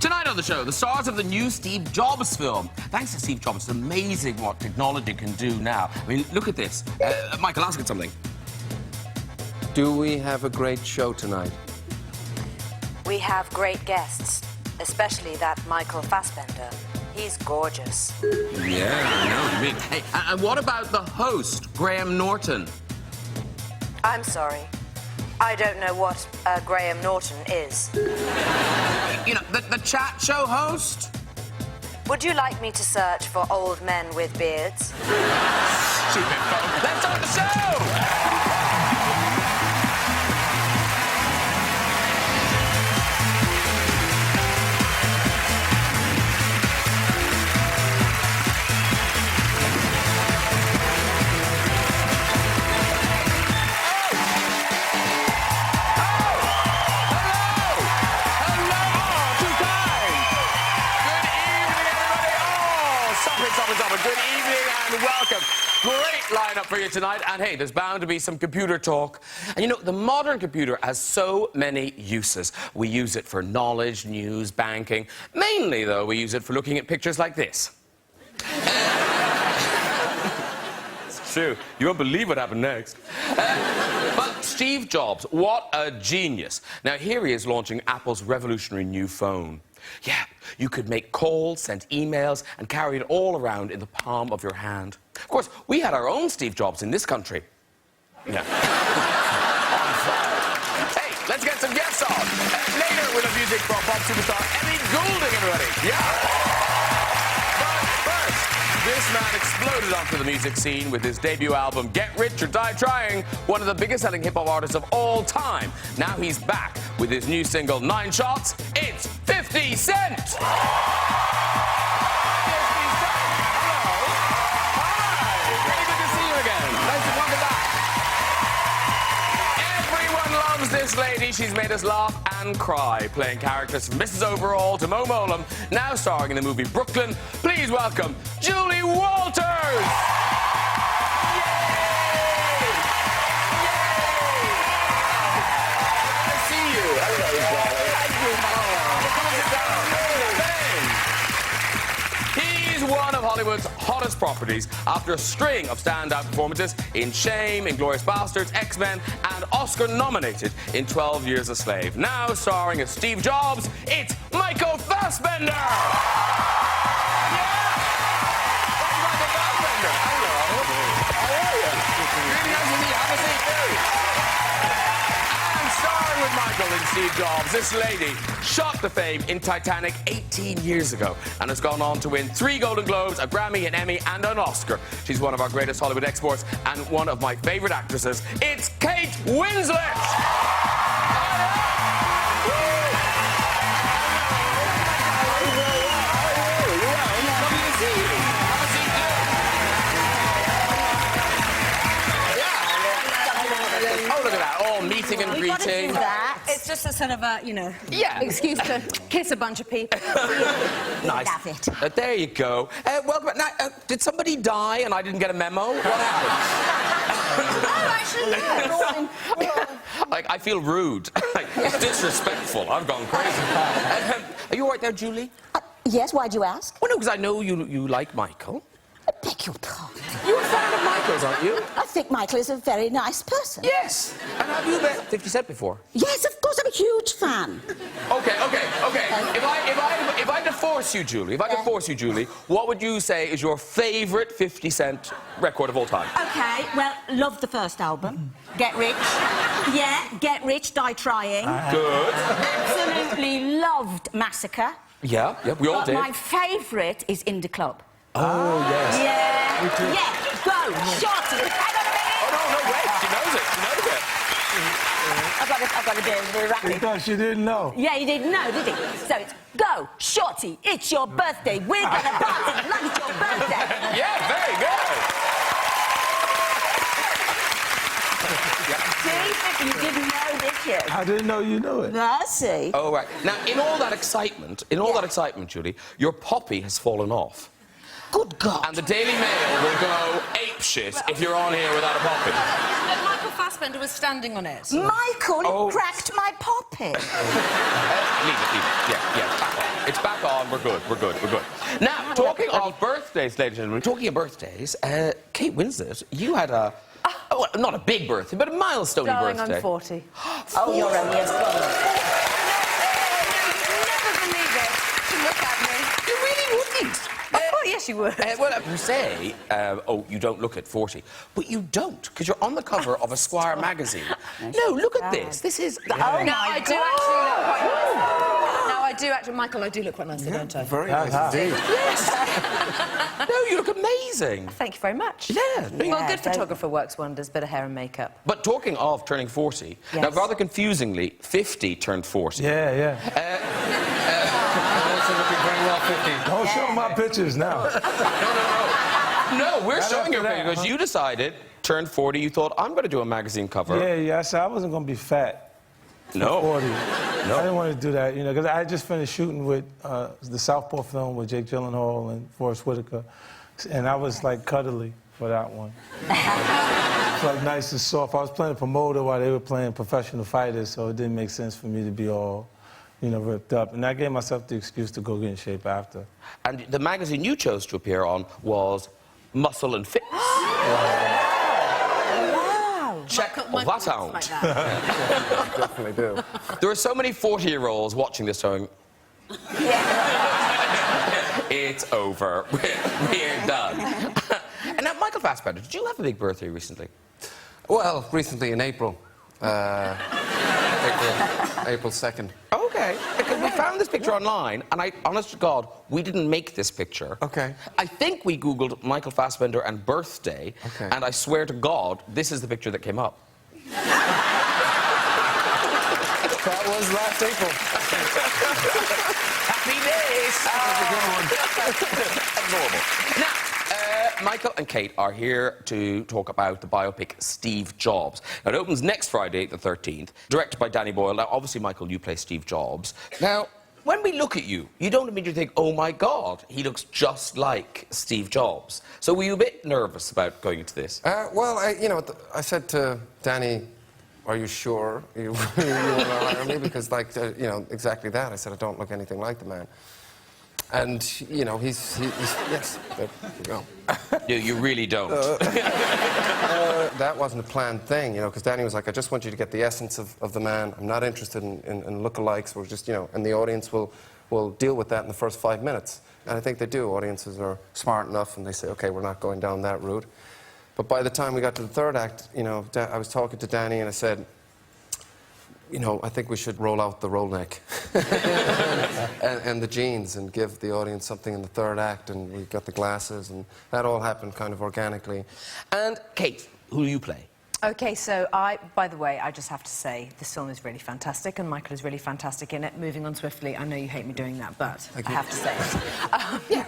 Tonight on the show, the stars of the new Steve Jobs film. Thanks to Steve Jobs, it's amazing what technology can do now. I mean, look at this. Michael, ask it something. Do we have a great show tonight? We have great guests, especially that Michael Fassbender. He's gorgeous. Yeah, I know what you mean. Hey, and what about the host, Graham Norton? I'm sorry. I don't know what Graham Norton is. You know, the chat show host? Would you like me to search for old men with beards? Stupid folk. Let's start the show! Good evening and welcome. Great lineup for you tonight. And hey, there's bound to be some computer talk. And you know, the modern computer has so many uses. We use it for knowledge, news, banking. Mainly, though, we use it for looking at pictures like this. It's true. You won't believe what happened next. But Steve Jobs, what a genius. Now, here he is launching Apple's revolutionary new phone. Yeah, you could make calls, send emails, and carry it all around in the palm of your hand. Of course, we had our own Steve Jobs in this country. Yeah. Hey, let's get some guests on. Later, we'll have music from pop superstar Ellie Goulding, everybody. Yeah? But first, this man exploded onto the music scene with his debut album, Get Rich or Die Trying, one of the biggest-selling hip-hop artists of all time. Now he's back with his new single, 9 Shots. It's 50 Cent! 50 Cent! Hello! Hi! Very good to see you again. Nice to welcome back. Everyone loves this lady. She's made us laugh and cry, playing characters from Mrs. Overall to Mo Molam, now starring in the movie Brooklyn. Please welcome Julie Walters! One of Hollywood's hottest properties after a string of standout performances in Shame, Inglourious Basterds, X-Men, and Oscar-nominated in 12 Years a Slave. Now starring as Steve Jobs, it's Michael Fassbender! Yeah! That's Michael Fassbender. Hello. How are you? Really nice to meet you. Have a seat, and starring with Michael and Steve Jobs, this lady shot to fame in Titanic 18 years ago and has gone on to win 3 Golden Globes, a Grammy, an Emmy, and an Oscar. She's one of our greatest Hollywood exports and one of my favorite actresses. It's Kate Winslet! Meeting and greeting. It's just a sort of a, you know, excuse to kiss a bunch of people. Nice. There you go. Welcome back. Now, did somebody die and I didn't get a memo? What happened? oh, actually, Like, I feel rude. Like, disrespectful. I've gone crazy. Are you all right there, Julie? Yes, why'd you ask? Well, no, because I know you like Michael. I beg your pardon. You're a fan of Michael's, aren't you? I think Michael is a very nice person. Yes. And have you met 50 Cent before? Yes, of course, I'm a huge fan. Okay. If I had to force you, Julie, what would you say is your favourite 50 Cent record of all time? Okay, well, love the first album. Get Rich. Yeah, Get Rich, Die Trying. Good. Absolutely loved Massacre. Yeah, we all did. My favourite is In the Club. Oh, yes. Yeah. Yeah, go, shot it. Oh, no, wait. She knows it. I've got to do the rapping. He thought she didn't know. Yeah, he didn't know, did he? So it's, go, shorty, it's your birthday. We're gonna party like it's your birthday. Yeah, very good. See, you didn't know this yet. I didn't know you knew it. I see. Oh, right. Now, in all that excitement, Julie, your poppy has fallen off. Good God. And the Daily Mail will go apeshit if you're on here without a poppy. Michael Fassbender was standing on it. Michael cracked my poppy. Leave it. Yeah, back off. It's we're good. Now, talking of birthdays, ladies and gentlemen, talking of birthdays, Kate Winslet, you had a, well, not a big birthday, but a milestone Darling, birthday. I'm 40. Oh, you're only as good. Never believe it. To look at me. You really wouldn't. Oh, yes, you would. Well, you say, oh, you don't look at 40, but you don't, because you're on the cover of Esquire magazine. No, look at this. This is... Oh, no, I do actually look quite nice. No, I do actually... Michael, I do look quite nicely, don't I? Very nice indeed. Yes. No, you look amazing. Thank you very much. Yeah. Well, good photographer works wonders, bit of hair and makeup. But talking of turning 40, now, Yes. rather confusingly, 50 turned 40. Yeah. Also looking very well 50. Don't show my pictures now. No, we're Right showing your after that, picture because huh? you decided, turned 40, you thought, I'm going to do a magazine cover. Yeah, I said I wasn't going to be fat. No. 40. I didn't want to do that, you know, because I had just finished shooting with the Southpaw film with Jake Gyllenhaal and Forrest Whitaker, and I was like cuddly for that one. It's like nice and soft. I was playing a promoter while they were playing professional fighters, so it didn't make sense for me to be all, you know, ripped up. And I gave myself the excuse to go get in shape after. And the magazine you chose to appear on was Muscle and Fitness. Check that out. Like that. Definitely do. There are so many 40-year-olds watching this going, it's over. We're done. And now, Michael Fassbender, did you have a big birthday recently? Well, recently in April. April 2nd. Okay, because we found this picture online, and honest to God, we didn't make this picture. Okay. I think we Googled Michael Fassbender and birthday, Okay. and I swear to God, this is the picture that came up. That was last April. Happy days! Adorable. Now, Michael and Kate are here to talk about the biopic Steve Jobs. Now, it opens next Friday, the 13th, directed by Danny Boyle. Now, obviously, Michael, you play Steve Jobs. Now, when we look at you, you don't immediately think, oh, my God, he looks just like Steve Jobs. So were you a bit nervous about going into this? Well, I said to Danny, are you sure you want to hire me? Because, exactly that. I said, I don't look anything like the man. And, he's yes, there you go. No, you really don't. That wasn't a planned thing, because Danny was like, I just want you to get the essence of the man. I'm not interested in lookalikes. We're just, and the audience will deal with that in the first 5 minutes. And I think they do. Audiences are smart enough, and they say, okay, we're not going down that route. But by the time we got to the third act, I was talking to Danny, and I said, I think we should roll out the roll neck and the jeans and give the audience something in the third act, and we got the glasses, and that all happened kind of organically. And Kate, who do you play? Okay, so by the way, I just have to say, this film is really fantastic, and Michael is really fantastic in it. Moving on swiftly, I know you hate me doing that, but I have to say it.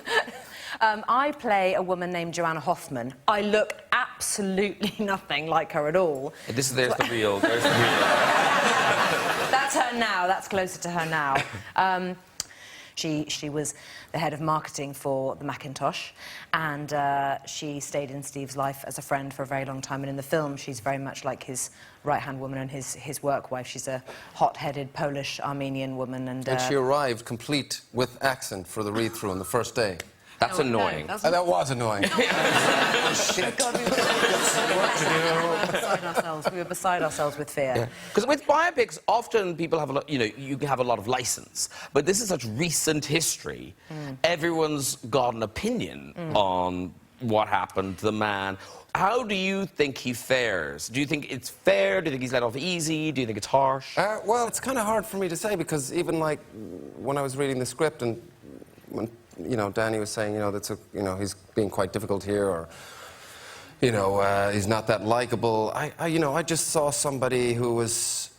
I play a woman named Joanna Hoffman. I look absolutely nothing like her at all. There's the real. There's the real. That's her now. That's closer to her now. She was the head of marketing for the Macintosh, and she stayed in Steve's life as a friend for a very long time. And in the film, she's very much like his right-hand woman and his work wife. She's a hot-headed Polish Armenian woman, and she arrived complete with accent for the read-through on the first day. That's annoying. That was annoying. Shit. God, we were beside ourselves with fear. Because with biopics, often people have a lot, you have a lot of license. But this is such recent history. Everyone's got an opinion on what happened to the man. How do you think he fares? Do you think it's fair? Do you think he's let off easy? Do you think it's harsh? Well, it's kind of hard for me to say, because even when I was reading the script and when Danny was saying, he's being quite difficult here, or, he's not that likable. I just saw somebody who was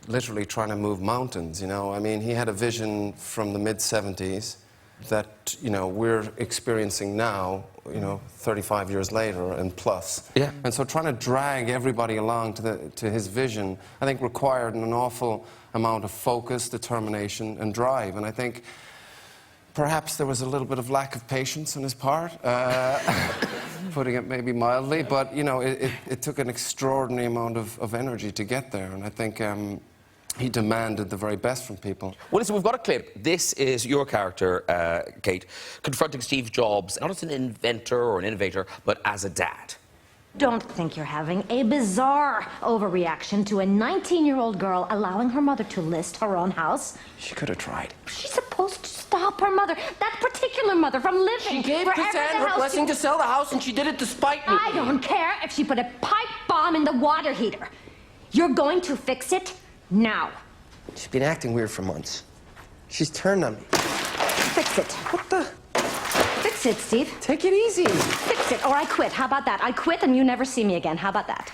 literally trying to move mountains, I mean, he had a vision from the mid-'70s that, we're experiencing now, 35 years later and plus. Yeah. And so trying to drag everybody along to his vision, I think required an awful amount of focus, determination, and drive. And I think perhaps there was a little bit of lack of patience on his part, putting it maybe mildly, but, it took an extraordinary amount of energy to get there. And I think he demanded the very best from people. Well, listen, we've got a clip. This is your character, Kate, confronting Steve Jobs, not as an inventor or an innovator, but as a dad. Don't think you're having a bizarre overreaction to a 19-year-old girl allowing her mother to list her own house. She could have tried. She's supposed to stop her mother, that particular mother, from living She gave wherever Cassandra the her hell blessing to sell the house, and she did it despite me. I don't care if she put a pipe bomb in the water heater. You're going to fix it now. She's been acting weird for months. She's turned on me. Fix it. What the? Fix it, Steve. Take it easy. Fix it, or I quit. How about that? I quit and you never see me again. How about that?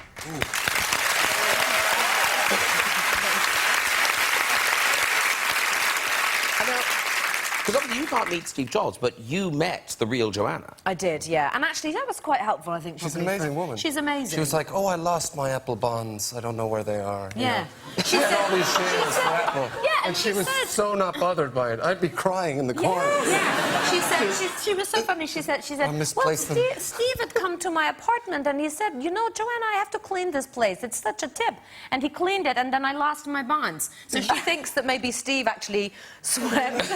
Because obviously you can't meet Steve Jobs, but you met the real Joanna. I did, yeah. And actually, that was quite helpful, I think. She's an probably amazing woman. She's amazing. She was like, oh, I lost my Apple bonds. I don't know where they are. you Yeah. know. She said, all these shares for Apple. Yeah, and she was said, so not bothered by it. I'd be crying in the corner. Yeah. She said, she was so funny. She said, I well, misplaced them. Steve had come to my apartment and he said, you know, Joanna, I have to clean this place. It's such a tip. And he cleaned it and then I lost my bonds. So she thinks that maybe Steve actually swept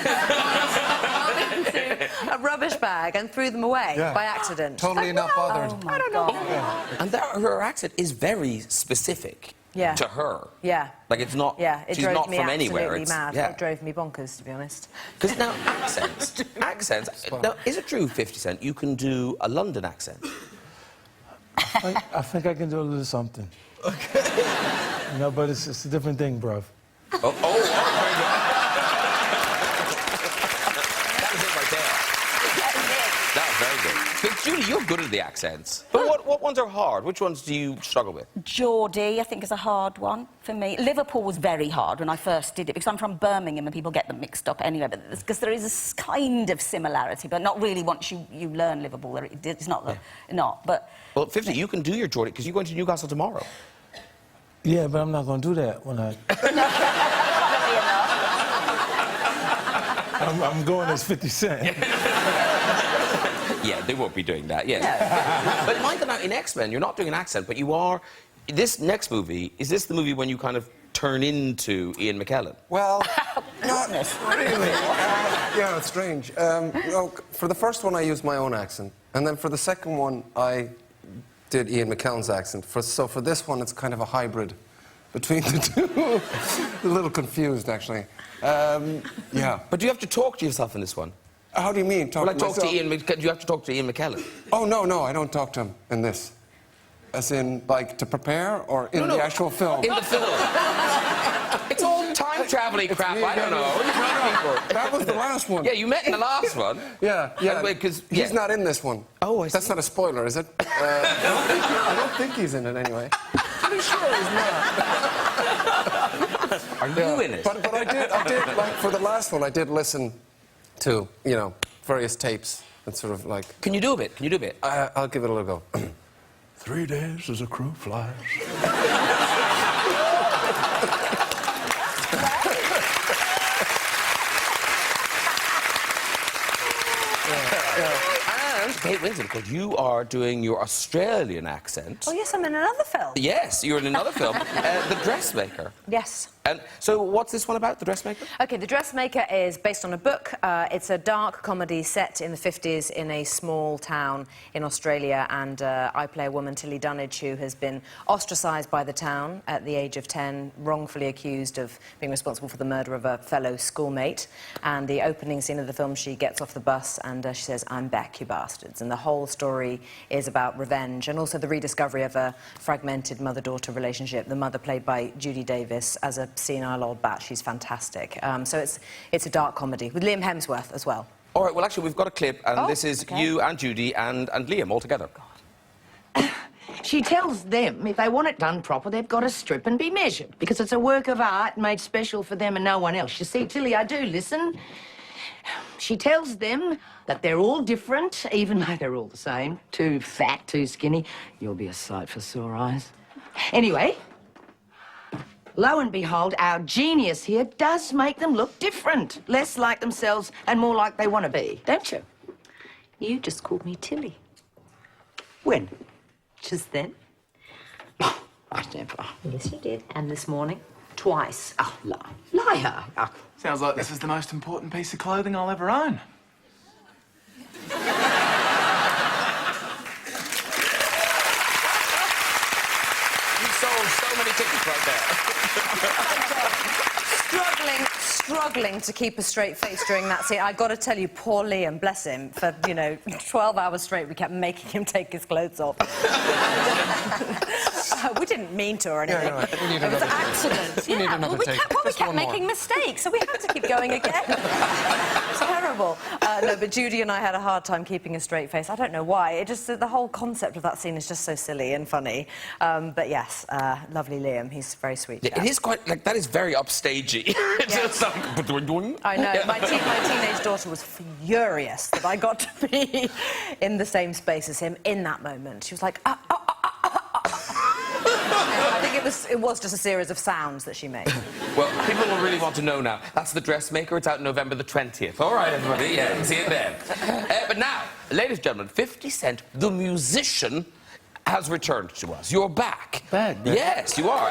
into a rubbish bag and threw them away by accident. Totally not bothered. I don't know. And her accent is very specific to her. Yeah. Like, it's not... Yeah, it she's drove not me from absolutely anywhere. It's, mad. yeah. It drove me bonkers, to be honest. Because now, accents... Now, is it true, 50 Cent, you can do a London accent? I think I can do a little something. Okay. You know, but it's a different thing, bruv. Oh, that was it right there. That was very good. But Julie, you're good at the accents. But what ones are hard? Which ones do you struggle with? Geordie, I think, is a hard one for me. Liverpool was very hard when I first did it, because I'm from Birmingham and people get them mixed up anyway, but because there is a kind of similarity, but not really once you learn Liverpool. It's not, not, but... Well, 50, you can do your Geordie, because you're going to Newcastle tomorrow. Yeah, but I'm not going to do that when I... I'm going as 50 Cent. Yeah, they won't be doing that, yeah. But mind that now, in X-Men, you're not doing an accent, but you are... This next movie, is this the movie when you kind of turn into Ian McKellen? Well, not really. Yeah, it's strange. You know, for the first one, I used my own accent. And then for the second one, I did Ian McKellen's accent. So for this one, it's kind of a hybrid between the two. A little confused, actually. Yeah. But do you have to talk to yourself in this one? How do you mean, talk Well, to like, do myself? you have to talk to Ian McKellen? Oh, no, I don't talk to him in this. As in, like, to prepare, or in the actual film? In the film. It's all time-traveling crap, I don't know. That was the last one. Yeah, you met in the last one. Yeah. Because he's not in this one. Oh, I see. That's not a spoiler, is it? I don't think he's in it anyway. Pretty sure he's not. Are you in it? But I did, like, for the last one, I did listen to, you know, various tapes and sort of like... Can you do a bit? Can you do a bit? I'll give it a little go. 3 days as a crew flies. And Kate Winslet, because you are doing your Australian accent. Oh, yes, I'm in another film. Yes, you're in another film, The Dressmaker. Yes. And so what's this one about, The Dressmaker? OK, The Dressmaker is based on a book. It's a dark comedy set in the 50s in a small town in Australia, and I play a woman, Tilly Dunnage, who has been ostracised by the town at the age of 10, wrongfully accused of being responsible for the murder of a fellow schoolmate. And the opening scene of the film, she gets off the bus and she says, "I'm back, you bastards." And the whole story is about revenge and also the rediscovery of a fragmented mother-daughter relationship. The mother, played by Judy Davis, as a senile old bat. She's fantastic. So it's a dark comedy with Liam Hemsworth as well. All right, well, actually, we've got a clip, and this is you and Judy and Liam all together. She tells them if they want it done proper, they've got to strip and be measured, because it's a work of art made special for them and no one else. You see, Tilly, I do listen. She tells them that they're all different, even though they're all the same. Too fat, too skinny. You'll be a sight for sore eyes. Anyway, lo and behold, our genius here does make them look different. Less like themselves and more like they want to be, don't you? You just called me Tilly. When? Just then. Oh, I never. Yes, you did. And this morning. twice. Oh, liar. Oh. Sounds like this is the most important piece of clothing I'll ever own. You sold so many tickets right there. Struggling to keep a straight face during that scene. I got to tell you, poor Liam, bless him, for, you know, 12 hours straight, we kept making him take his clothes off. We didn't mean to or anything. Yeah, no, it was an accident. We need another take. We Just kept one more. making mistakes, so we had to keep going again. It's terrible. No, but Judy and I had a hard time keeping a straight face. I don't know why. It just, the whole concept of that scene is just so silly and funny. But yes, lovely Liam. He's very sweet. Yeah, it is quite, like, that is very upstagey. It's just like... I know. My teenage daughter was furious that I got to be in the same space as him in that moment. She was like, I think it was just a series of sounds that she made. Well, people will really want to know now. That's The Dressmaker. It's out November the 20th. All right, everybody. Yeah, see it then. But now, ladies and gentlemen, 50 Cent, the musician, has returned to us. You're back. Back? Yes, you are.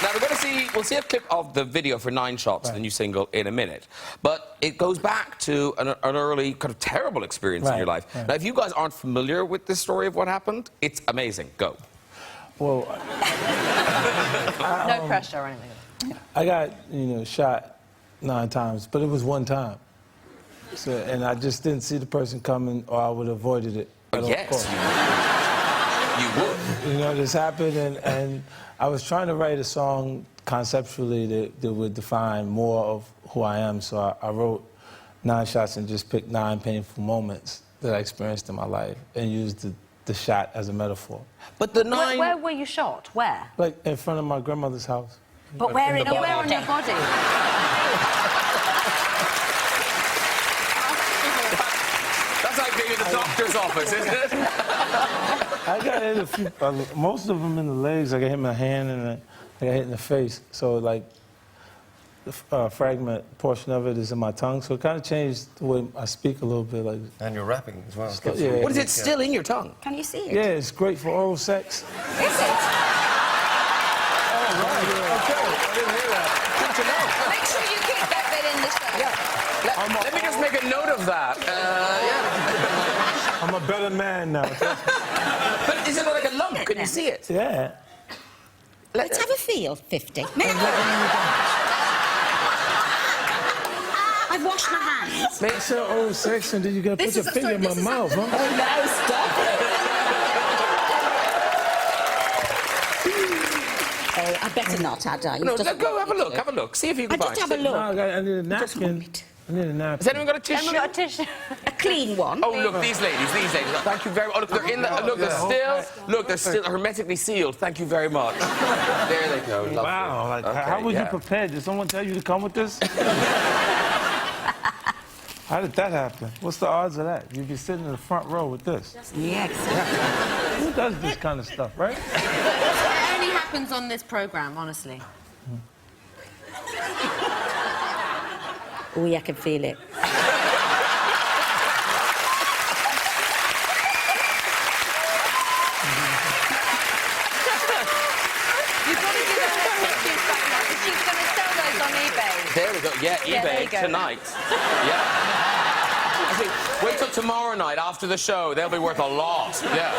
Now, we'll see a clip of the video for 9 Shots, the new single, in a minute. But it goes back to an early, kind of terrible experience in your life. Right. Now, if you guys aren't familiar with this story of what happened, it's amazing. Go. Well, No pressure or anything. I got, shot 9 times, but it was one time. So, and I just didn't see the person coming, or I would have avoided it. Yes, you would. You know, this happened, and I was trying to write a song conceptually that would define more of who I am. So I wrote 9 shots and just picked 9 painful moments that I experienced in my life and used the shot as a metaphor. But the 9... Where were you shot? Where? Like in front of my grandmother's house. But where on your body? That's like being in the doctor's office, isn't it? I got hit a few, most of them in the legs. I got hit in my hand and I got hit in the face. So like the fragment portion of it is in my tongue. So it kind of changed the way I speak a little bit. Like. And you're rapping as well. Yeah. What is it still in your tongue? Can you see it? Yeah, it's great for oral sex. Is it? Oh, right. Okay. I didn't hear that. Good to know. Make sure you keep that bit in the show. Yeah. Let me just make a note of that. I'm a better man now. But is it like a lump? Can you see it? Yeah. Let's have a feel, 50. I've washed my hands. Make sure oral sex and then you gotta put your finger in my mouth, huh? Oh, no, stop it. Oh, I better not, had I? No, go have a look. Have a look. See if you can I find just it. have a look. No, I need a napkin. I need a napkin. Has anyone got a tissue? Anyone got a tissue? A clean one. Oh, look, these ladies. Thank you very much. Oh, look, they're in the... Look, they're still hermetically sealed. Thank you very much. There they go. Lovely. Wow, like, how were you prepared? Did someone tell you to come with this? How did that happen? What's the odds of that? You'd be sitting in the front row with this. Yeah, exactly. Who does this kind of stuff, right? It only happens on this programme, honestly. Oh, yeah, I can feel it. You've got to give her her tissues back now, 'cause she's going to sell those on eBay. There we go. Yeah, Yeah, there eBay you go. tonight. Yeah. Actually, wait till tomorrow night after the show. They'll be worth a lot. Yeah.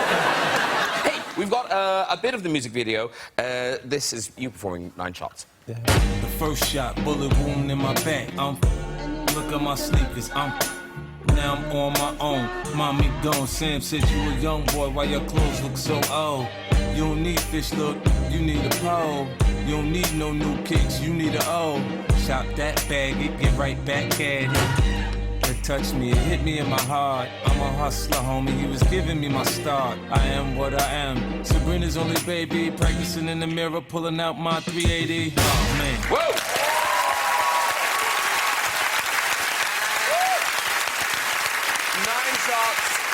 Hey, we've got a bit of the music video. This is you performing 9 Shots. Yeah. The first shot, bullet wound in my back. Look at my sneakers. Now I'm on my own. Mommy gone. Sam said you a young boy. Why your clothes look so old? You don't need fish look. You need a pole. You don't need no new kicks. You need a O. Shop that bag. It get right back at it. It touched me, it hit me in my heart. I'm a hustler, homie, you was giving me my start. I am what I am. Sabrina's only baby, practicing in the mirror, pulling out my 380. Oh, man. Whoa!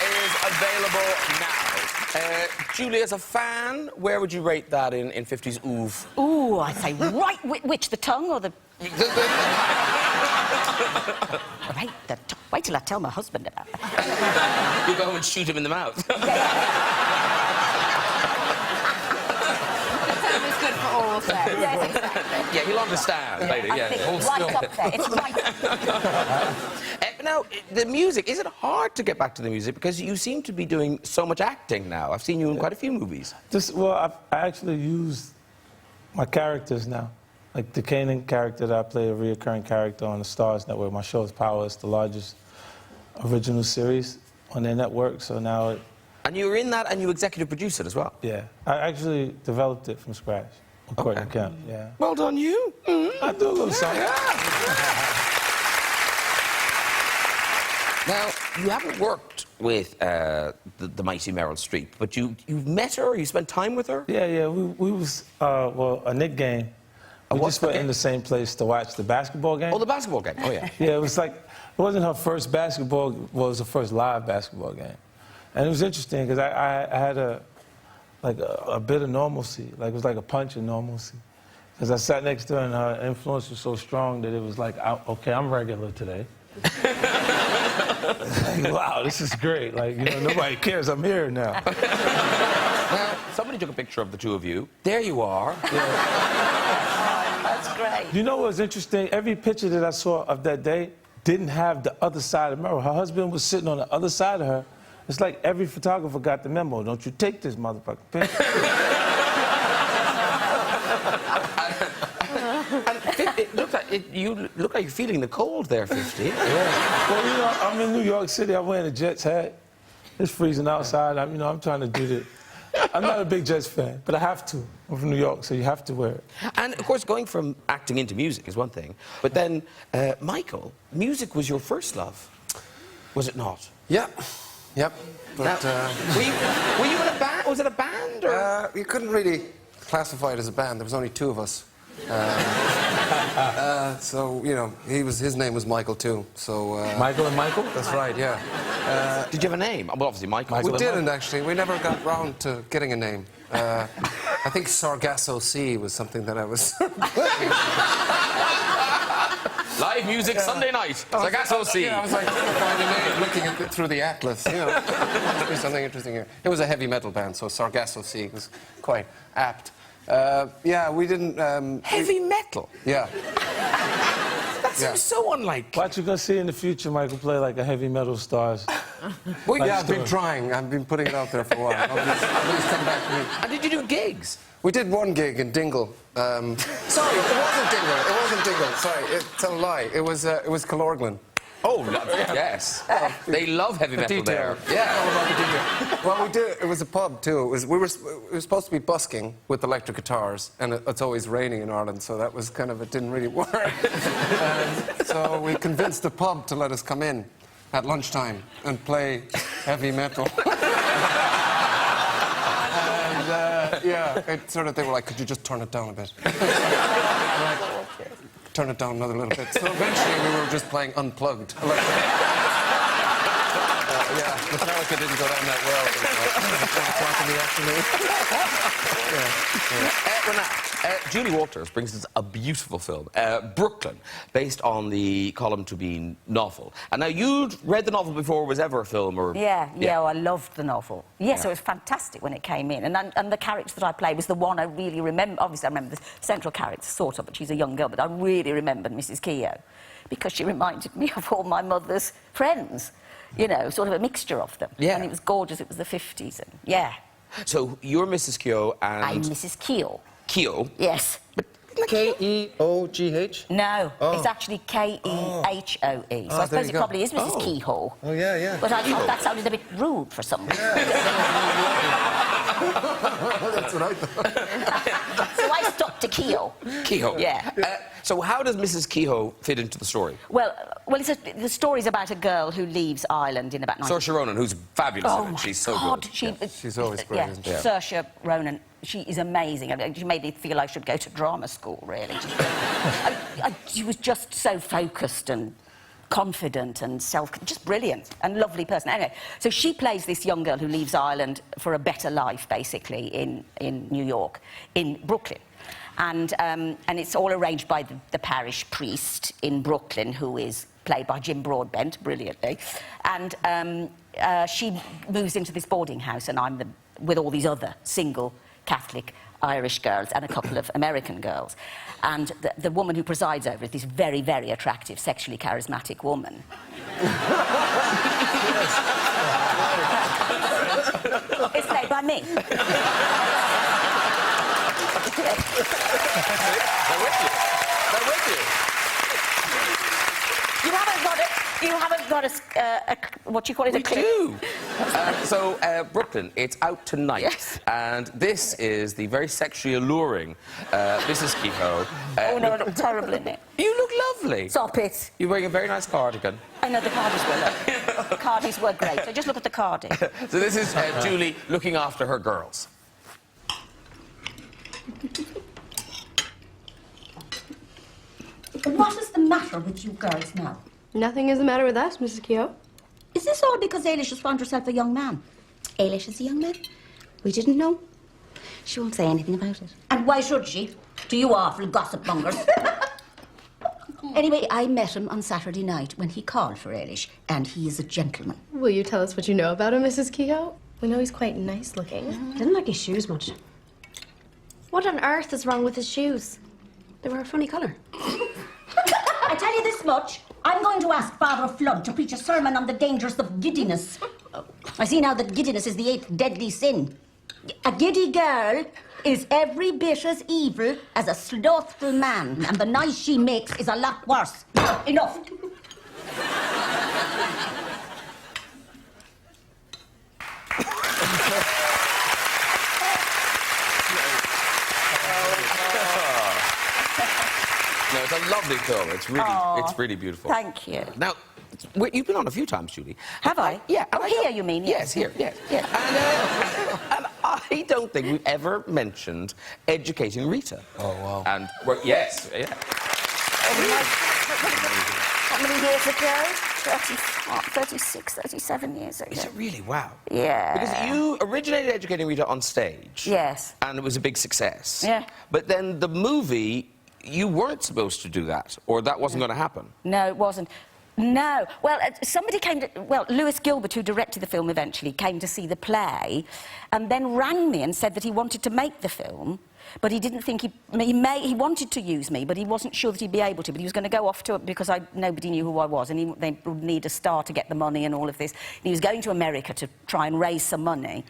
Is available now. Julie, as a fan, where would you rate that in 50's Oov? Ooh, I'd say right. Which, the tongue or the... Right, wait till I tell my husband about that. You go home and shoot him in the mouth. there. Yes, exactly. Yeah, he'll understand later. I Yeah, think hold right still. up there. It's right. Now, the music, is it hard to get back to the music? Because you seem to be doing so much acting now. I've seen you in quite a few movies. Well, I actually use my characters now. Like the Kanan character that I play, a reoccurring character on the Stars Network. My show is Power. It's the largest original series on their network, so now it... And you were in that and you executive produced it as well? Yeah. I actually developed it from scratch. Courtney Kemp, yeah. Well done, you. Mm-hmm. I do a little something. Now, you haven't worked with the mighty Meryl Streep, but you've met her, you spent time with her? Yeah. We was, well, a Knick game. We just went in the same place to watch the basketball game. Oh, the basketball game, oh yeah. Yeah, it was like, it wasn't her first basketball, well, it was her first live basketball game. And it was interesting, because I had a bit of normalcy, like it was like a punch of normalcy. Because I sat next to her and her influence was so strong that it was like, okay, I'm regular today. Like, wow, this is great. Like, you know, nobody cares, I'm here now. Well, somebody took a picture of the two of you. There you are. That's great. You know what's interesting? Every picture that I saw of that day didn't have the other side of Meryl. Her husband was sitting on the other side of her. It's like every photographer got the memo. Don't you take this motherfucking picture. You look like you're feeling the cold there, 50. Yeah. Well, you know, I'm in New York City. I'm wearing a Jets hat. It's freezing outside. I'm trying to do this. I'm not a big Jets fan, but I have to. I'm from New York, so you have to wear it. And, of course, going from acting into music is one thing. But then, Michael, music was your first love, was it not? Yeah. Yep. But, now, were you in a band? Was it a band? Or? You couldn't really classify it as a band. There was only two of us. So, you know, his name was Michael, too. So, Michael and Michael? That's right, yeah. Did you have a name? Well, obviously, Michael. We didn't, actually. We never got round to getting a name. I think Sargasso C was something that I was playing. Live music Sunday night. Sargasso C. Yeah, I was like, trying to find a name, looking at through the atlas. You know, must be something interesting here. It was a heavy metal band, so Sargasso C was quite apt. Yeah, we didn't... Heavy metal? Yeah. That seems so unlike... What you gonna see in the future, Michael, play like a heavy metal stars? Well, yeah, I've been trying. I've been putting it out there for a while. Nobody's come back to me. And did you do gigs? We did one gig in Dingle. Sorry, it wasn't Dingle. It wasn't Dingle. Sorry, it's a lie. It was Kilorglin. Oh, yes. They love heavy metal there. Yeah. Well, we did. It was a pub too. We were supposed to be busking with electric guitars, and it's always raining in Ireland, so that was kind of, it didn't really work. So we convinced the pub to let us come in at lunchtime and play heavy metal. And yeah, they were like, "Could you just turn it down a bit?" Like, turn it down another little bit. So eventually we were just playing unplugged. Yeah, Metallica didn't go down that well. It was like 1 o'clock in the afternoon. Renat, Julie Walters brings us a beautiful film, Brooklyn, based on the Colm Tóibín novel. And now, you'd read the novel before it was ever a film, or...? Yeah, I loved the novel. Yes, it was fantastic when it came in. And the character that I played was the one I really remember. Obviously, I remember the central character, sort of, but she's a young girl. But I really remembered Mrs. Keogh, because she reminded me of all my mother's friends. You know, sort of a mixture of them. Yeah. And it was gorgeous. It was the 50s, and yeah. So you're Mrs. Keogh and... I'm Mrs. Keogh. Keogh? Yes. But Keogh? No, it's actually Kehoe. So I suppose it probably is Mrs. Keogh. Oh, yeah. But I thought that sounded a bit rude for someone. That's what I thought. So I stuck to Keogh. Keogh. Yeah. So how does Mrs. Keogh fit into the story? Well, the story's about a girl who leaves Ireland in about... Saoirse Ronan, who's fabulous in it. She's so good. She's always great, isn't she? Saoirse Ronan, she is amazing. I mean, she made me feel I should go to drama school, really. She was just so focused and confident and just brilliant and lovely person. Anyway, so she plays this young girl who leaves Ireland for a better life, basically, in New York, in Brooklyn. And it's all arranged by the parish priest in Brooklyn, who is played by Jim Broadbent brilliantly. And she moves into this boarding house, and I'm with all these other single Catholic Irish girls and a couple of American girls. And the woman who presides over it, this very, very attractive, sexually charismatic woman. It's played by me. They're with you. They're with you. You haven't got a what do you call it? We do. So, Brooklyn, it's out tonight. Yes. And this is the very sexually alluring Mrs. Kehoe. Oh, no, I look terrible in it. You look lovely. Stop it. You're wearing a very nice cardigan. I know, the cardies were lovely. The cardies were great. So just look at the cardi. So this is Julie looking after her girls. What is the matter with you girls now? Nothing is the matter with us, Mrs. Kehoe. Is this all because Eilish has found herself a young man? Eilish is a young man? We didn't know. She won't say anything about it. And why should she? To you awful gossip mongers. Anyway, I met him on Saturday night when he called for Eilish, and he is a gentleman. Will you tell us what you know about him, Mrs. Kehoe? We know he's quite nice looking. Didn't like his shoes much. What on earth is wrong with his shoes? They were a funny colour. I tell you this much. I'm going to ask Father Flood to preach a sermon on the dangers of giddiness. I see now that giddiness is the 8th deadly sin. A giddy girl is every bit as evil as a slothful man, and the noise she makes is a lot worse. Enough. No, it's a lovely film. It's really beautiful. Thank you. Now, you've been on a few times, Julie. Have I? Yeah. Oh, here, you mean? Yes, here, yes. Yeah. And I don't think we've ever mentioned educating Rita. Oh, wow. And, yes, yeah. How many years ago? 36, 37 years ago. Is it really? Wow. Yeah. Because you originated Educating Rita on stage. Yes. And it was a big success. Yeah. But then the movie, you weren't supposed to do that, or that wasn't going to happen. No, it wasn't. No. Well, somebody came to... Well, Lewis Gilbert, who directed the film eventually, came to see the play and then rang me and said that he wanted to make the film, but he didn't think he wanted to use me, but he wasn't sure that he'd be able to, but he was going to go off to it because nobody knew who I was, and they would need a star to get the money and all of this. And he was going to America to try and raise some money.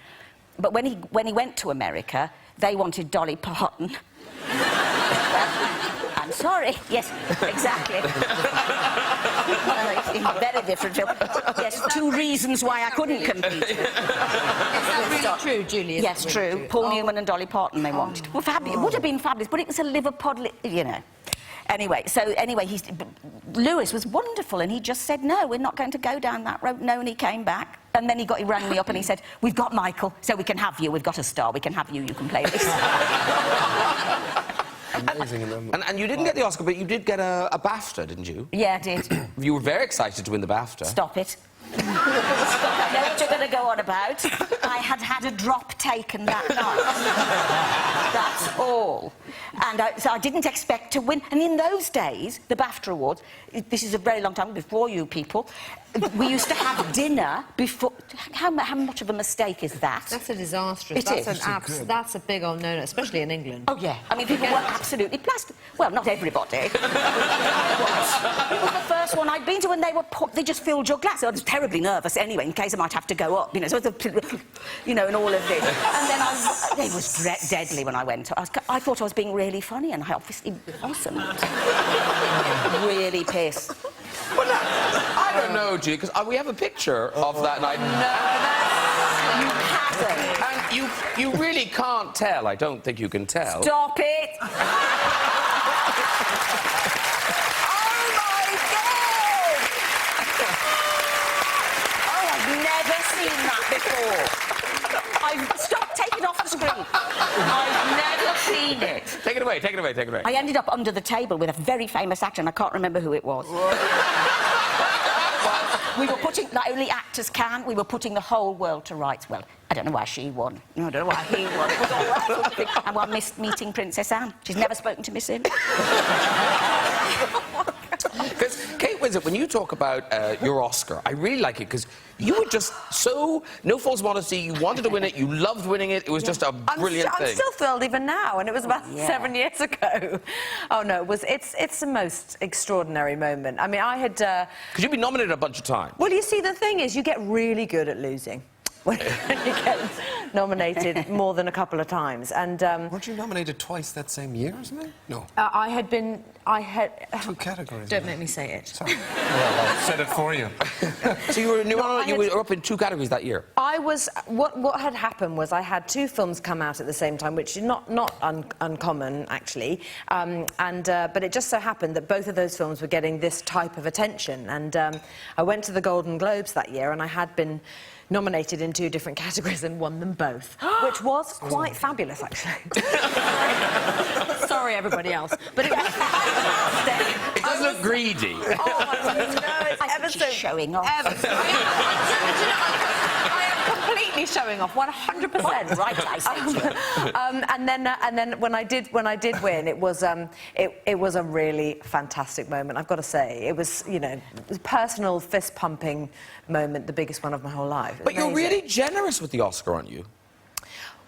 But when he went to America, they wanted Dolly Parton. I'm sorry. Yes, exactly. Very different film. Yes, 2 reasons why I couldn't compete. Is that really true, Julie? Yes, true. Paul Newman and Dolly Parton they wanted. Well, fabulous. It would have been fabulous, but it was a Liverpool, you know. Anyway, Lewis was wonderful, and he just said, no, we're not going to go down that road. No, and he came back. And then he rang me up and he said, we've got Michael, so we can have you. We've got a star. We can have you. You can play this. Amazing. And you didn't get the Oscar, but you did get a BAFTA, didn't you? Yeah, I did. You were very excited to win the BAFTA. Stop it. Stop. I know what you're going to go on about. I had a drop taken that night. That's all. And so I didn't expect to win. And in those days, the BAFTA Awards, this is a very long time before you people, we used to have dinner before... How much of a mistake is that? That's a disastrous. That's a big old no-no, especially in England. Oh, yeah. I mean, people were absolutely plastic. Well, not everybody. It was the first one I'd been to, and they just filled your glass. I was terribly nervous anyway, in case I might have to go up, you know, so you know, and all of this. And then it was deadly when I went. I thought I was being really funny, and I obviously wasn't. Really pissed. Well, no, I don't know, Julie, because we have a picture of that night. No, you haven't. And you really can't tell. I don't think you can tell. Stop it! Oh, my God! Oh, I've never seen that before. Stop taking off the screen. I've never seen it. Take it away, take it away, take it away. I ended up under the table with a very famous actor, and I can't remember who it was. We were putting, like only actors can, we were putting the whole world to rights. Well, I don't know why she won. I don't know why he won. It was all that sort of thing. And I missed meeting Princess Anne. She's never spoken to Miss him. Because Kate Winslet Winslet, when you talk about your Oscar, I really like it because you were just so, no false modesty, you wanted to win it, you loved winning it, it was just a brilliant thing. I'm still thrilled even now, and it was about 7 years ago. Oh, no, it's the most extraordinary moment. I mean, I had... Because you've been nominated a bunch of times. Well, you see, the thing is, you get really good at losing. When you get nominated more than a couple of times, and weren't you nominated twice that same year, isn't it? No. I had 2 categories. Don't make me say it. Sorry. Well, I said it for you. So you were up in 2 categories that year. I was. What had happened was I had 2 films come out at the same time, which is not uncommon actually, but it just so happened that both of those films were getting this type of attention, and I went to the Golden Globes that year, and I had been nominated in 2 different categories and won them both, which was quite fabulous, actually. Sorry, everybody else, but it was fantastic. It does look greedy. Oh, no, it's ever so showing off. I am completely showing off, 100%. Right, I see. And then when I did win, it was a really fantastic moment. I've got to say, it was a personal fist pumping moment, the biggest one of my whole life. But you're really generous with the Oscar, aren't you?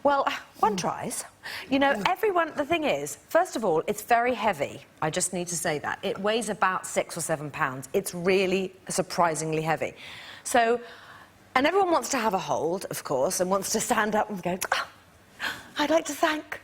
Well, one tries. You know, everyone... The thing is, first of all, it's very heavy. I just need to say that. It weighs about 6 or 7 pounds. It's really surprisingly heavy. So... And everyone wants to have a hold, of course, and wants to stand up and go, oh, I'd like to thank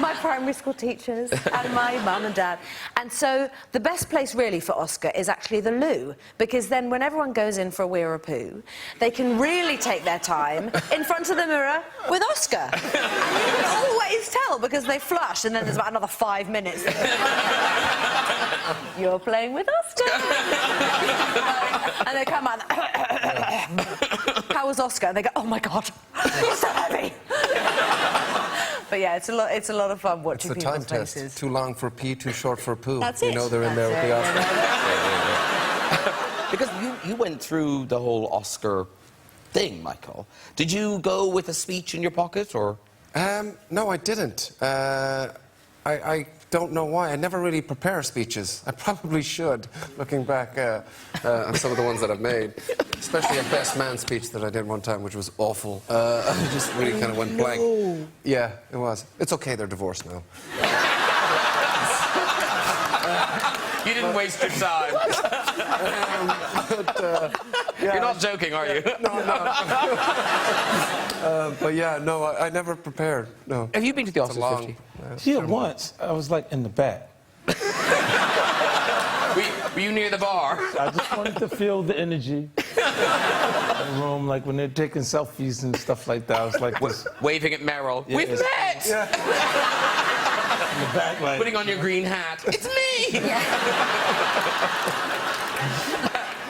my primary school teachers and my mum and dad. And so the best place really for Oscar is actually the loo, because then when everyone goes in for a wee or a poo, they can really take their time in front of the mirror with Oscar. And you can always tell because they flush, and then there's about another 5 minutes. You're playing with Oscar. And they come out. How was Oscar? And they go, oh my God, it's so heavy. But yeah, it's a lot of fun watching people's faces. It's the time test. Too long for pee, too short for poo. That's it. You know they're in there with the Oscar. Because you went through the whole Oscar thing, Michael. Did you go with a speech in your pocket, or...? No, I didn't. I don't know why. I never really prepare speeches. I probably should, looking back on some of the ones that I've made. Especially a best man speech that I did one time, which was awful. I just really kind of went blank. Yeah, it was. It's okay, they're divorced now. You didn't waste your time. You're not joking, are you? No. But yeah, no, I never prepared. No. Have you been to the Oscars 50? Yeah, once. I was like in the back. Were you near the bar? I just wanted to feel the energy in the room, like when they're taking selfies and stuff like that. I was like this. Waving at Meryl. Yeah, We've met! Yeah. In the back, like... Putting on your green hat. It's me!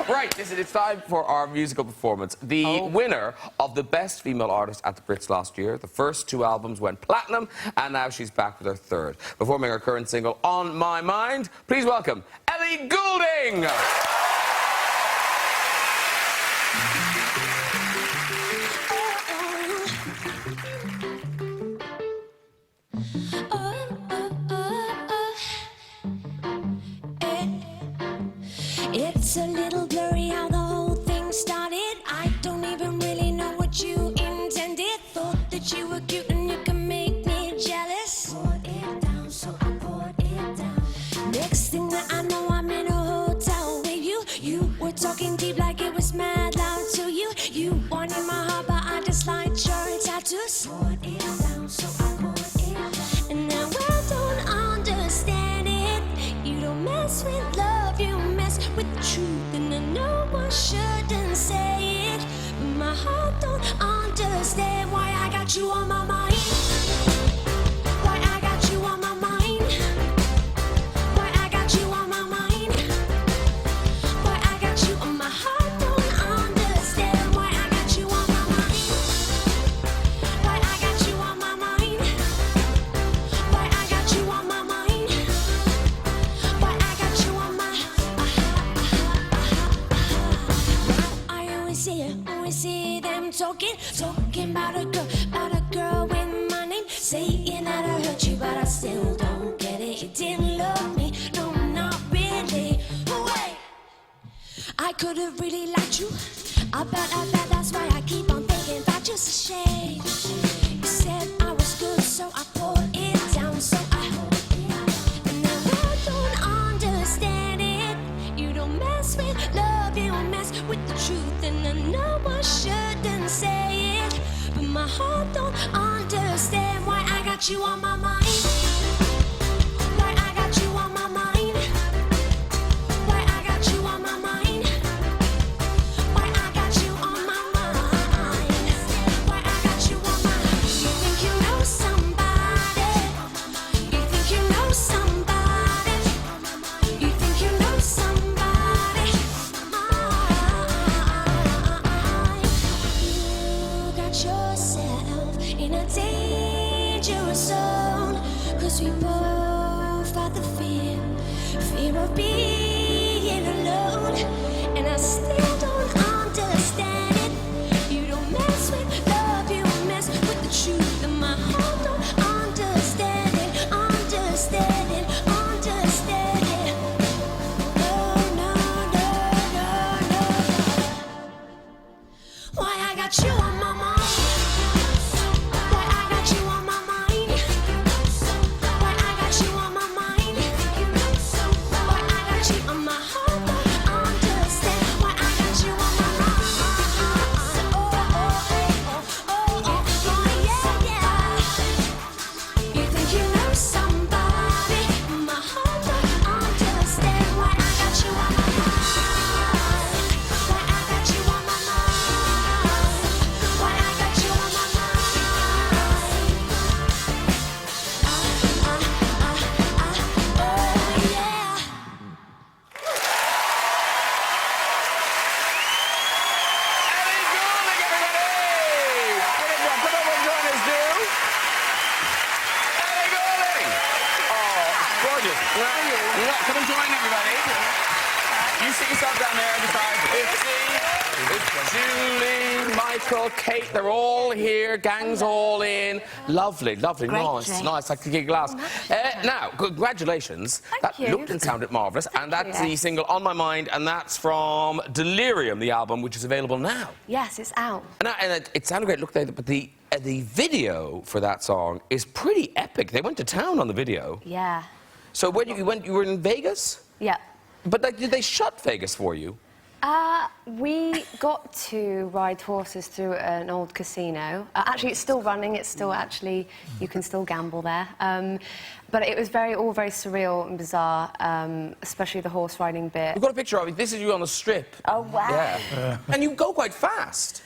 Right, listen, it's time for our musical performance. The winner of the Best Female Artist at the Brits last year. The first 2 albums went platinum, and now she's back with her 3rd. Performing her current single, On My Mind, please welcome Ellie Goulding! It's a little blurry how the whole thing started. I don't even really know what you intended. Thought that you were cute and you could make me jealous. Poured it down, so I poured it down. Next thing that I know, I'm in a hotel with you. You were talking deep like it was mad loud to you. You wanted my heart, but I disliked your tattoos. Poured it down, so I poured it down. And now I don't understand it. You don't mess with love, you mess with the truth, and I know I shouldn't say it, but my heart don't understand why I got you on my mind. Why I got you on my mind. Why I got you on my mind. Why I got you on my heart don't understand why I got you on my mind. Why I got you on my mind. Why I got you on my mind. Why I got you on my I always see them talking about a girl with my name, saying that I hurt you, but I still don't get it. You didn't love me, no, not really. Oh, could have really liked you. I bet that's why I keep on thinking that's just a shame. You said I was good, so I poured it down, so I. And now I don't understand it. You don't mess with love, you mess with the truth, and I know I shouldn't say it, but my heart don't understand why I got you on my mind. Why I got you on my mind. Why I got you on my mind. Why I got you on my mind. Why I got you on my mind. You think you know somebody. You think you know somebody. You think you know somebody. You got yourself in a dangerous zone. 'Cause we both got the fear of being alone. And I still don't understand it. You don't mess with love, you mess with the truth. And my heart don't understand it, understand it, understand it. No, no, no, no, no. Why I got you on my mind. Why I got you on my mind. Why I got you on my mind. Why I got you on my heart. Understand why I got you on my mind. Oh, oh, oh, oh, oh, oh, yeah, yeah. You think you know somebody. My heart don't understand why I got you on my mind. Why I got you on my mind. Why I got you on my mind. Oh, yeah. Ellie Goulding, everybody! Come over and join us, do. Ellie Goulding! Oh, gorgeous. Come and join everybody. You sit yourself down there beside 50. It's Julie, Michael, Kate, they're all here, gang's all in. Lovely, lovely, Great nice, dress. nice, like a gig glass. Now, congratulations. That you. looked and sounded marvellous, and that's the single On My Mind, and that's from Delirium, the album, which is available now. Yes, it's out. And it sounded great, look, but the video for that song is pretty epic. They went to town on the video. Yeah. So when you were in Vegas? Yeah. But like, did they shut Vegas for you? We got to ride horses through an old casino. Actually, it's still running. It's still actually, you can still gamble there. But it was all very surreal and bizarre, especially the horse riding bit. We've got a picture of it. This is you on the strip. Oh, wow. Yeah. And you go quite fast.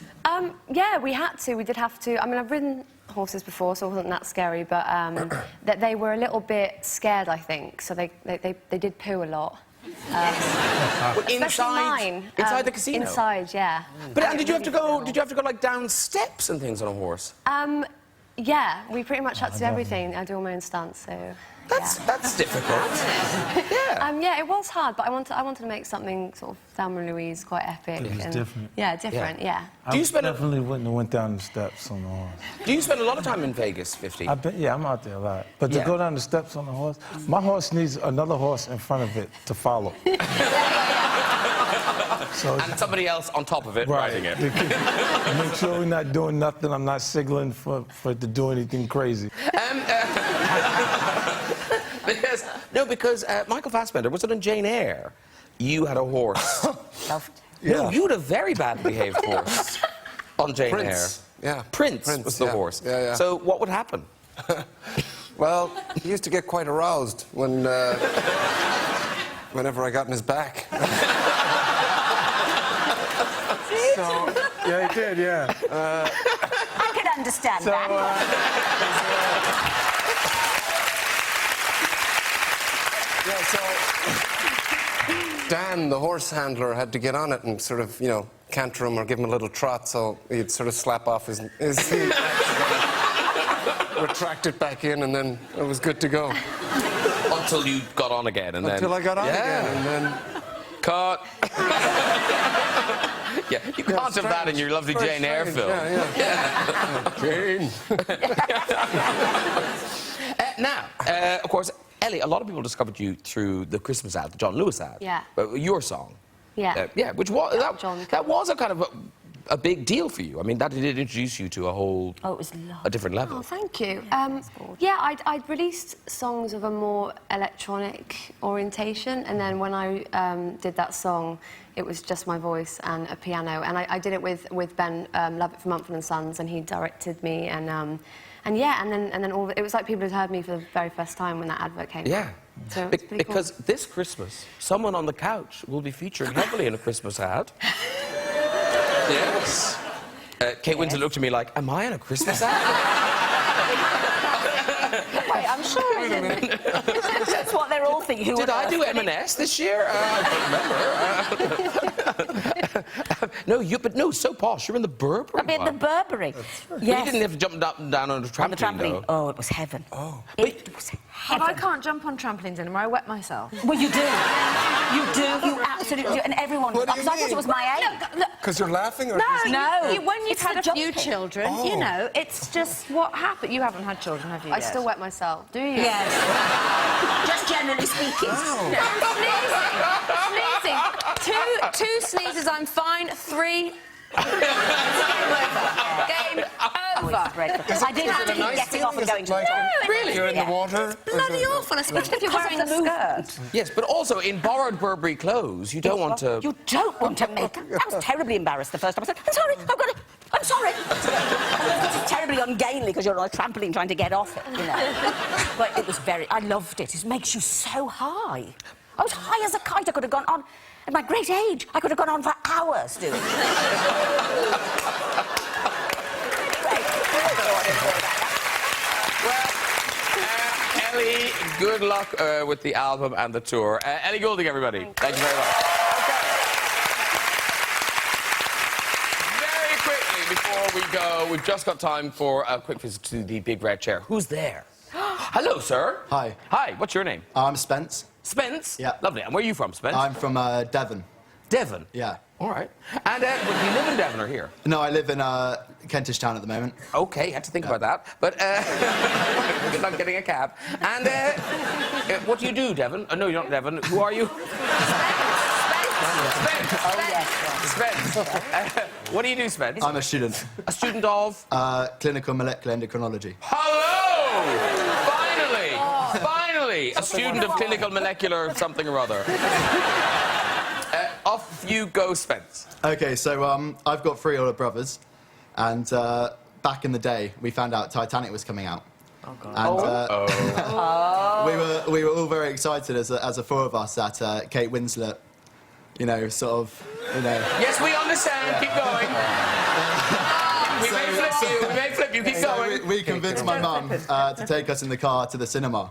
Yeah, we had to. We did have to. I mean, I've ridden horses before, so it wasn't that scary. But that they were a little bit scared, I think. So they did poo a lot. Inside, mine. inside the casino. Inside, yeah. But and did you have to go? Did you have to go like down steps and things on a horse? Yeah, we pretty much had to do everything. I do all my own stunts, so. That's difficult. Yeah, it was hard, but I wanted to make something sort of Thelma and Louise quite epic. It was different. Yeah, different. Yeah. I definitely wouldn't have went down the steps on the horse. Do you spend a lot of time in Vegas, 50? Yeah, I'm out there a lot. But to go down the steps on the horse, my horse needs another horse in front of it to follow. And somebody else on top of it riding it. Make sure we're not doing nothing. I'm not signaling for it to do anything crazy. Because Michael Fassbender, was it on Jane Eyre? You had a horse. No, you had a very badly behaved horse on Jane Eyre. Yeah. Prince was the horse. Yeah, yeah. So what would happen? Well, he used to get quite aroused when, whenever I got in his back. So, yeah, he did, yeah. I could understand that. Yeah, so Dan, the horse handler, had to get on it and sort of, you know, canter him or give him a little trot, so he'd sort of slap off his seat, retract it back in, and then it was good to go. Until you got on again, and Until I got on again, and then... Cut. Yeah, you can't have that in your lovely Jane Eyre film. Yeah. Jane. Now, of course, Ellie, a lot of people discovered you through the Christmas ad, the John Lewis ad. Yeah. Your song. Yeah. Yeah, which was that was a kind of a big deal for you. I mean, that did introduce you to a whole... Oh, it was lovely. A different level. Oh, thank you. Yeah, I'd released songs of a more electronic orientation, and then when I did that song, it was just my voice and a piano, and I did it with Ben Lovett from Mumford & Sons, and he directed me, and yeah, and then it was like people had heard me for the very first time when that advert came. Yeah. So it's pretty cool. Because this Christmas, someone on the couch will be featured heavily in a Christmas ad. Yes. Kate Winslet looked at me like, am I in a Christmas ad? Wait, I'm sure I didn't. That's what they're all thinking. Did I do M&S this year? I don't remember. No, so posh. You're in the Burberry. I'll be in the Burberry. But you didn't have to jump up and down on the trampoline, On the trampoline. though. Oh, it was heaven. Oh. It was heaven. But I can't jump on trampolines anymore. I wet myself. Well, you do. You do. You absolutely do. And everyone... What do you I thought mean? it was my age. Because you're laughing? Or No, when you've It's had the a few jumping. children, you know, it's just what happened. You haven't had children, have you? I yet? still wet myself. Do you? Yes. Just generally speaking. Sneezing. Two sneezes, I'm fine. 3... Game over. I did have to keep getting off and going to the toilet. Really? You're in the water? Bloody awful, especially if you're wearing a skirt. Yes, but also in borrowed Burberry clothes, you don't want to... You don't want to make... I was terribly embarrassed the first time. I said, I'm sorry, I've got it. I'm sorry. It's terribly ungainly because you're on a trampoline trying to get off it, you know. But it was very... I loved it. It makes you so high. I was high as a kite. I could have gone on... At my great age, I could have gone on for hours doing it. Well, Ellie, good luck with the album and the tour. Ellie Goulding, everybody. Thank you very much. Okay. Very quickly, before we go, we've just got time for a quick visit to the big red chair. Who's there? Hello, sir. Hi. Hi, what's your name? I'm Spence. Spence? Yeah. Lovely. And where are you from, Spence? I'm from Devon. Devon? Yeah. All right. And do you live in Devon or here? No, I live in Kentish Town at the moment. OK, had to think about that. But good luck getting a cab. And what do you do, Devon? No, you're not Devon. Who are you? Spence. Oh, yes. Spence. What do you do, Spence? I'm a student. A student of? Clinical molecular endocrinology. Hello! Finally! Finally! A student of clinical molecular something or other. Off you go, Spence. OK, so I've got 3 older brothers, and back in the day, we found out Titanic was coming out. Oh, God. And we were all very excited as the 4 of us that Kate Winslet, you know, sort of, you know... Yes, we understand. Keep going. We may flip you. Keep going. We convinced my mum to take us in the car to the cinema.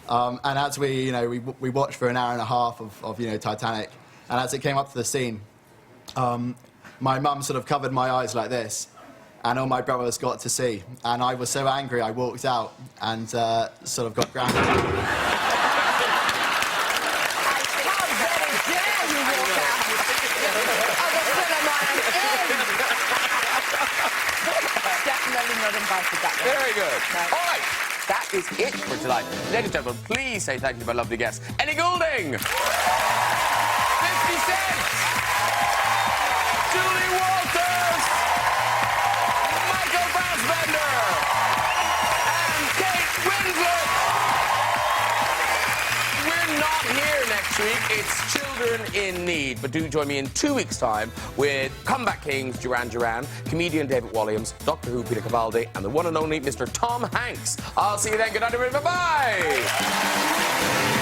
And as we, you know, we watched for an hour and a half of you know, Titanic. And as it came up to the scene, my mum sort of covered my eyes like this, and all my brothers got to see. And I was so angry, I walked out and sort of got grounded. Very good. No. All right. That is it for tonight. Ladies and gentlemen, please say thank you to my lovely guest, Ellie Goulding. 50 Cent. Julie Walters. Michael Fassbender. And Kate Winslet. We're not here next week. It's Children in Need. But do join me in 2 weeks' time with Comeback Kings Duran Duran, comedian David Walliams, Doctor Who Peter Capaldi, and the one and only Mr. Tom Hanks. I'll see you then. Good night, everybody. Bye-bye.